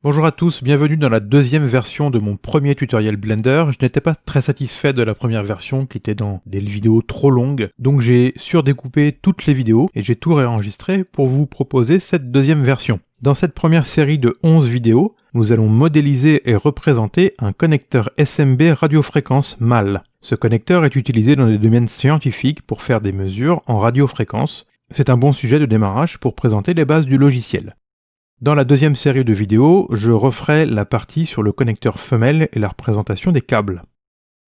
Bonjour à tous, bienvenue dans la deuxième version de mon premier tutoriel Blender. Je n'étais pas très satisfait de la première version qui était dans des vidéos trop longues, donc j'ai surdécoupé toutes les vidéos et j'ai tout réenregistré pour vous proposer cette deuxième version. Dans cette première série de 11 vidéos, nous allons modéliser et représenter un connecteur SMB radiofréquence mâle. Ce connecteur est utilisé dans des domaines scientifiques pour faire des mesures en radiofréquence. C'est un bon sujet de démarrage pour présenter les bases du logiciel. Dans la deuxième série de vidéos, je referai la partie sur le connecteur femelle et la représentation des câbles.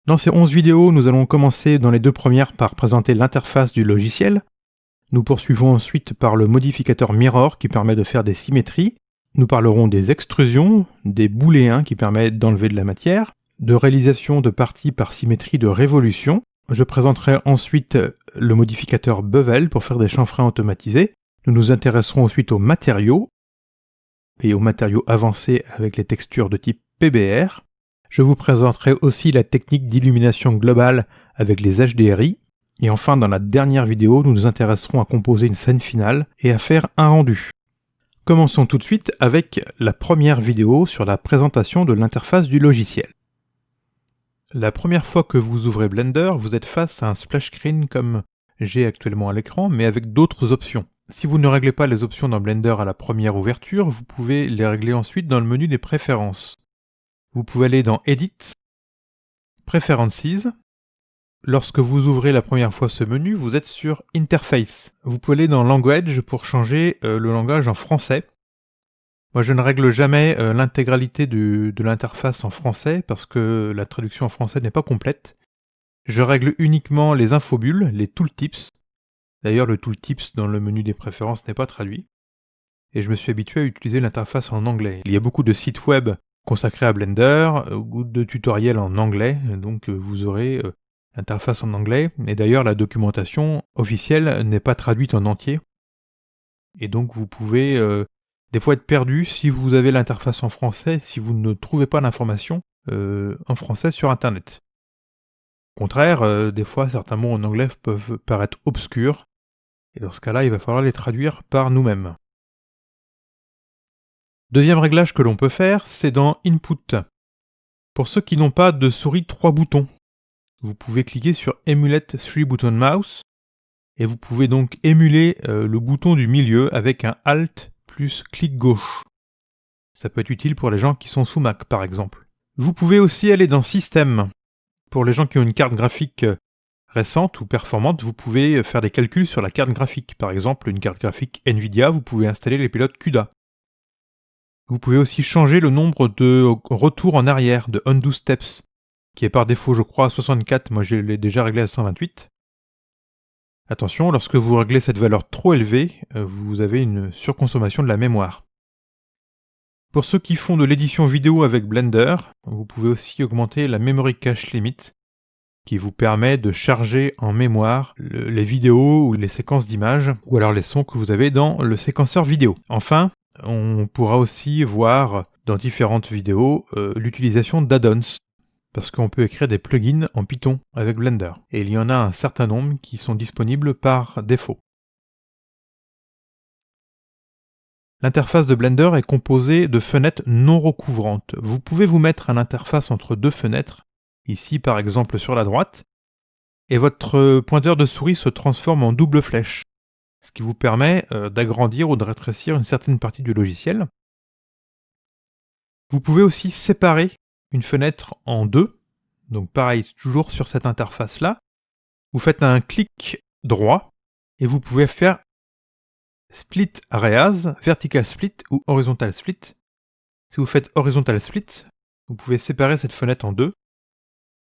Dans ces 11 vidéos, nous allons commencer dans les deux premières par présenter l'interface du logiciel. Nous poursuivons ensuite par le modificateur Mirror qui permet de faire des symétries. Nous parlerons des extrusions, des booléens qui permettent d'enlever de la matière, de réalisation de parties par symétrie de révolution. Je présenterai ensuite le modificateur Bevel pour faire des chanfreins automatisés. Nous nous intéresserons ensuite aux matériaux et aux matériaux avancés avec les textures de type PBR. Je vous présenterai aussi la technique d'illumination globale avec les HDRI. Et enfin, dans la dernière vidéo, nous nous intéresserons à composer une scène finale et à faire un rendu. Commençons tout de suite avec la première vidéo sur la présentation de l'interface du logiciel. La première fois que vous ouvrez Blender, vous êtes face à un splash screen comme j'ai actuellement à l'écran, mais avec d'autres options. Si vous ne réglez pas les options dans Blender à la première ouverture, vous pouvez les régler ensuite dans le menu des préférences. Vous pouvez aller dans Edit, Preferences. Lorsque vous ouvrez la première fois ce menu, vous êtes sur Interface. Vous pouvez aller dans Language pour changer le langage en français. Moi, je ne règle jamais l'intégralité de l'interface en français parce que la traduction en français n'est pas complète. Je règle uniquement les infobulles, les tooltips. D'ailleurs, le tooltips dans le menu des préférences n'est pas traduit. Et je me suis habitué à utiliser l'interface en anglais. Il y a beaucoup de sites web consacrés à Blender, ou de tutoriels en anglais, donc vous aurez l'interface en anglais. Et d'ailleurs, la documentation officielle n'est pas traduite en entier. Et donc, vous pouvez des fois être perdu si vous avez l'interface en français, si vous ne trouvez pas l'information en français sur Internet. Au contraire, des fois, certains mots en anglais peuvent paraître obscurs. Et dans ce cas-là, il va falloir les traduire par nous-mêmes. Deuxième réglage que l'on peut faire, c'est dans Input. Pour ceux qui n'ont pas de souris 3 boutons, vous pouvez cliquer sur Emulate 3 Button Mouse et vous pouvez donc émuler le bouton du milieu avec un Alt plus clic gauche. Ça peut être utile pour les gens qui sont sous Mac par exemple. Vous pouvez aussi aller dans Système. Pour les gens qui ont une carte graphique récente ou performante, vous pouvez faire des calculs sur la carte graphique. Par exemple, une carte graphique Nvidia, vous pouvez installer les pilotes CUDA. Vous pouvez aussi changer le nombre de retours en arrière, de undo steps, qui est par défaut, je crois, à 64. Moi, je l'ai déjà réglé à 128. Attention, lorsque vous réglez cette valeur trop élevée, vous avez une surconsommation de la mémoire. Pour ceux qui font de l'édition vidéo avec Blender, vous pouvez aussi augmenter la Memory Cache Limit, qui vous permet de charger en mémoire les vidéos ou les séquences d'images, ou alors les sons que vous avez dans le séquenceur vidéo. Enfin, on pourra aussi voir dans différentes vidéos l'utilisation d'add-ons, parce qu'on peut écrire des plugins en Python avec Blender. Et il y en a un certain nombre qui sont disponibles par défaut. L'interface de Blender est composée de fenêtres non recouvrantes. Vous pouvez vous mettre à l'interface entre deux fenêtres, ici par exemple sur la droite, et votre pointeur de souris se transforme en double flèche, ce qui vous permet d'agrandir ou de rétrécir une certaine partie du logiciel. Vous pouvez aussi séparer une fenêtre en deux, donc pareil, toujours sur cette interface-là. Vous faites un clic droit, et vous pouvez faire Split Areas, Vertical Split ou Horizontal Split. Si vous faites Horizontal Split, vous pouvez séparer cette fenêtre en deux,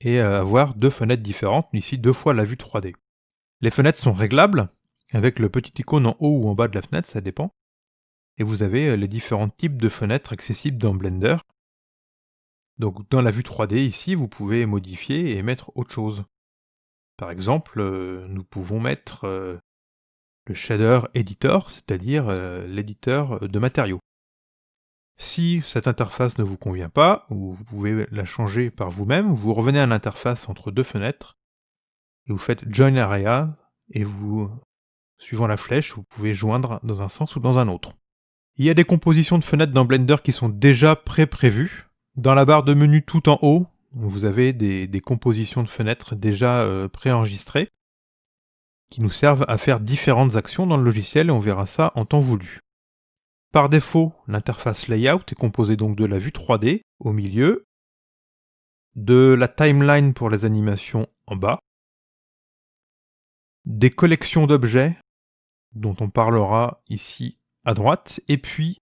et avoir deux fenêtres différentes, ici 2 fois la vue 3D. Les fenêtres sont réglables, avec le petit icône en haut ou en bas de la fenêtre, ça dépend. Et vous avez les différents types de fenêtres accessibles dans Blender. Donc dans la vue 3D ici, vous pouvez modifier et mettre autre chose. Par exemple, nous pouvons mettre le Shader Editor, c'est-à-dire l'éditeur de matériaux. Si cette interface ne vous convient pas, ou vous pouvez la changer par vous-même, vous revenez à l'interface entre deux fenêtres, et vous faites Join Area, et vous, suivant la flèche, vous pouvez joindre dans un sens ou dans un autre. Il y a des compositions de fenêtres dans Blender qui sont déjà pré-prévues. Dans la barre de menu tout en haut, vous avez des compositions de fenêtres déjà préenregistrées qui nous servent à faire différentes actions dans le logiciel et on verra ça en temps voulu. Par défaut, l'interface Layout est composée donc de la vue 3D au milieu, de la timeline pour les animations en bas, des collections d'objets dont on parlera ici à droite, et puis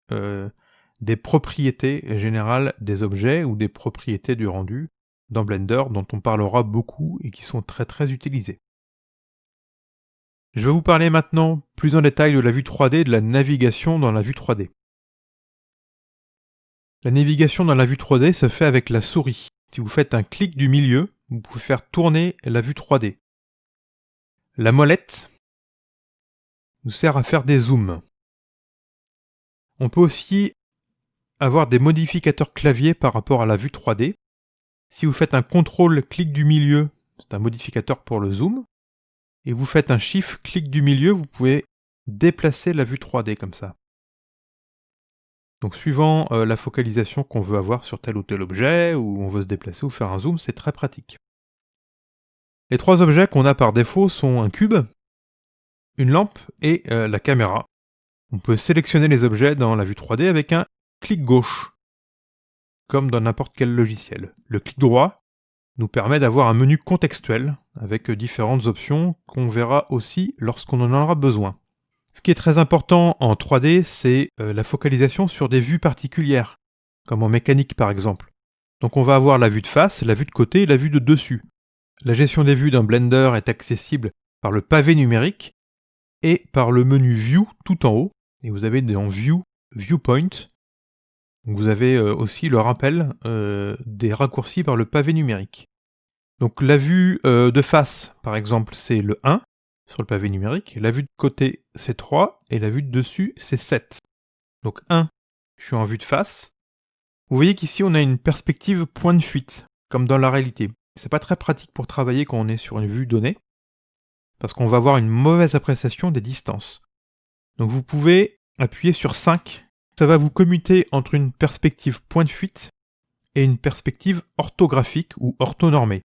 des propriétés générales des objets ou des propriétés du rendu dans Blender dont on parlera beaucoup et qui sont très utilisées. Je vais vous parler maintenant plus en détail de la vue 3D et de la navigation dans la vue 3D. La navigation dans la vue 3D se fait avec la souris. Si vous faites un clic du milieu, vous pouvez faire tourner la vue 3D. La molette nous sert à faire des zooms. On peut aussi avoir des modificateurs clavier par rapport à la vue 3D. Si vous faites un contrôle clic du milieu, c'est un modificateur pour le zoom. Et vous faites un shift clic du milieu, vous pouvez déplacer la vue 3D comme ça. Donc suivant la focalisation qu'on veut avoir sur tel ou tel objet, ou on veut se déplacer ou faire un zoom, c'est très pratique. Les trois objets qu'on a par défaut sont un cube, une lampe et la caméra. On peut sélectionner les objets dans la vue 3D avec un clic gauche, comme dans n'importe quel logiciel. Le clic droit nous permet d'avoir un menu contextuel avec différentes options qu'on verra aussi lorsqu'on en aura besoin. Ce qui est très important en 3D, c'est la focalisation sur des vues particulières, comme en mécanique par exemple. Donc on va avoir la vue de face, la vue de côté et la vue de dessus. La gestion des vues dans Blender est accessible par le pavé numérique et par le menu View tout en haut. Et vous avez dans View, Viewpoint. Donc vous avez aussi le rappel des raccourcis par le pavé numérique. Donc la vue de face, par exemple, c'est le 1 sur le pavé numérique. La vue de côté, c'est 3. Et la vue de dessus, c'est 7. Donc 1, je suis en vue de face. Vous voyez qu'ici, on a une perspective point de fuite, comme dans la réalité. C'est pas très pratique pour travailler quand on est sur une vue donnée, parce qu'on va avoir une mauvaise appréciation des distances. Donc vous pouvez appuyer sur 5. Ça va vous commuter entre une perspective point de fuite et une perspective orthographique ou orthonormée.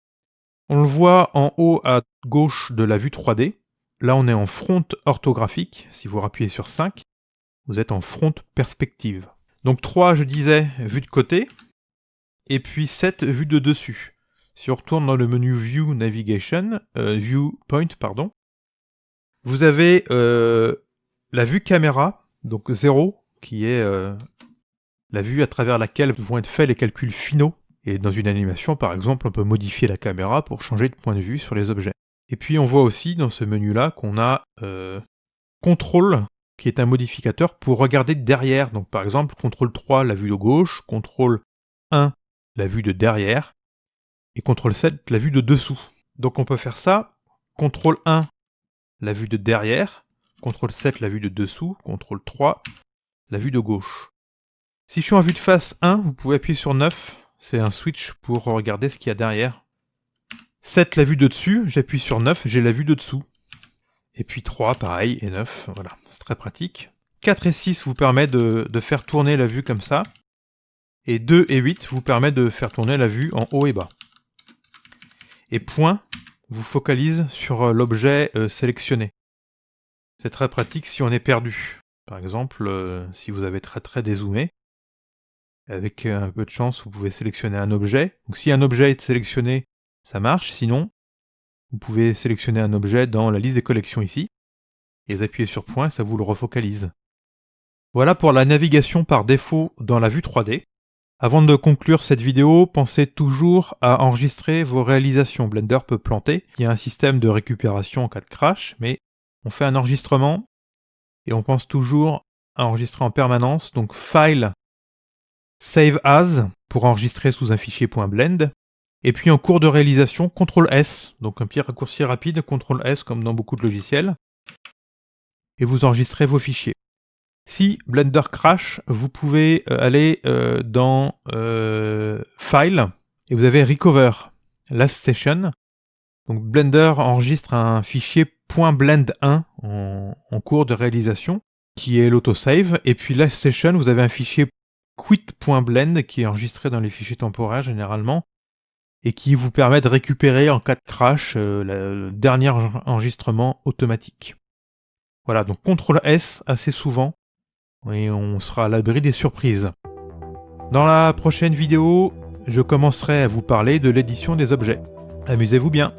On le voit en haut à gauche de la vue 3D. Là, on est en front orthographique. Si vous appuyez sur 5, vous êtes en front perspective. Donc 3, je disais, vue de côté. Et puis 7, vue de dessus. Si on retourne dans le menu View Navigation, Viewpoint, pardon, vous avez la vue caméra, donc 0, qui est la vue à travers laquelle vont être faits les calculs finaux. Et dans une animation, par exemple, on peut modifier la caméra pour changer de point de vue sur les objets. Et puis on voit aussi dans ce menu-là qu'on a Contrôle, qui est un modificateur pour regarder derrière. Donc par exemple, Contrôle 3, la vue de gauche, Contrôle 1, la vue de derrière, et Contrôle 7, la vue de dessous. Donc on peut faire ça, Contrôle 1, la vue de derrière, Contrôle 7, la vue de dessous, Contrôle 3, la vue de gauche. Si je suis en vue de face 1, vous pouvez appuyer sur 9, c'est un switch pour regarder ce qu'il y a derrière. 7, la vue de dessus, j'appuie sur 9, j'ai la vue de dessous. Et puis 3, pareil, et 9, voilà, c'est très pratique. 4 et 6 vous permettent de faire tourner la vue comme ça. Et 2 et 8 vous permettent de faire tourner la vue en haut et bas. Et point vous focalise sur l'objet sélectionné. C'est très pratique si on est perdu. Par exemple, si vous avez très dézoomé, avec un peu de chance, vous pouvez sélectionner un objet. Donc si un objet est sélectionné, ça marche. Sinon, vous pouvez sélectionner un objet dans la liste des collections ici, et appuyer sur point, ça vous le refocalise. Voilà pour la navigation par défaut dans la vue 3D. Avant de conclure cette vidéo, pensez toujours à enregistrer vos réalisations. Blender peut planter. Il y a un système de récupération en cas de crash, mais on fait un enregistrement et on pense toujours à enregistrer en permanence. Donc File, Save As pour enregistrer sous un fichier .blend. Et puis en cours de réalisation, CTRL S, donc un petit raccourci rapide, CTRL S comme dans beaucoup de logiciels. Et vous enregistrez vos fichiers. Si Blender crash, vous pouvez aller dans File et vous avez Recover, Last Session. Donc Blender enregistre un fichier .blend1 en cours de réalisation. qui est l'autosave. Et puis Last Session, vous avez un fichier quit.blend qui est enregistré dans les fichiers temporaires généralement et qui vous permet de récupérer en cas de crash le dernier enregistrement automatique. Voilà, donc CTRL S assez souvent et on sera à l'abri des surprises. Dans la prochaine vidéo, je commencerai à vous parler de l'édition des objets. Amusez-vous bien!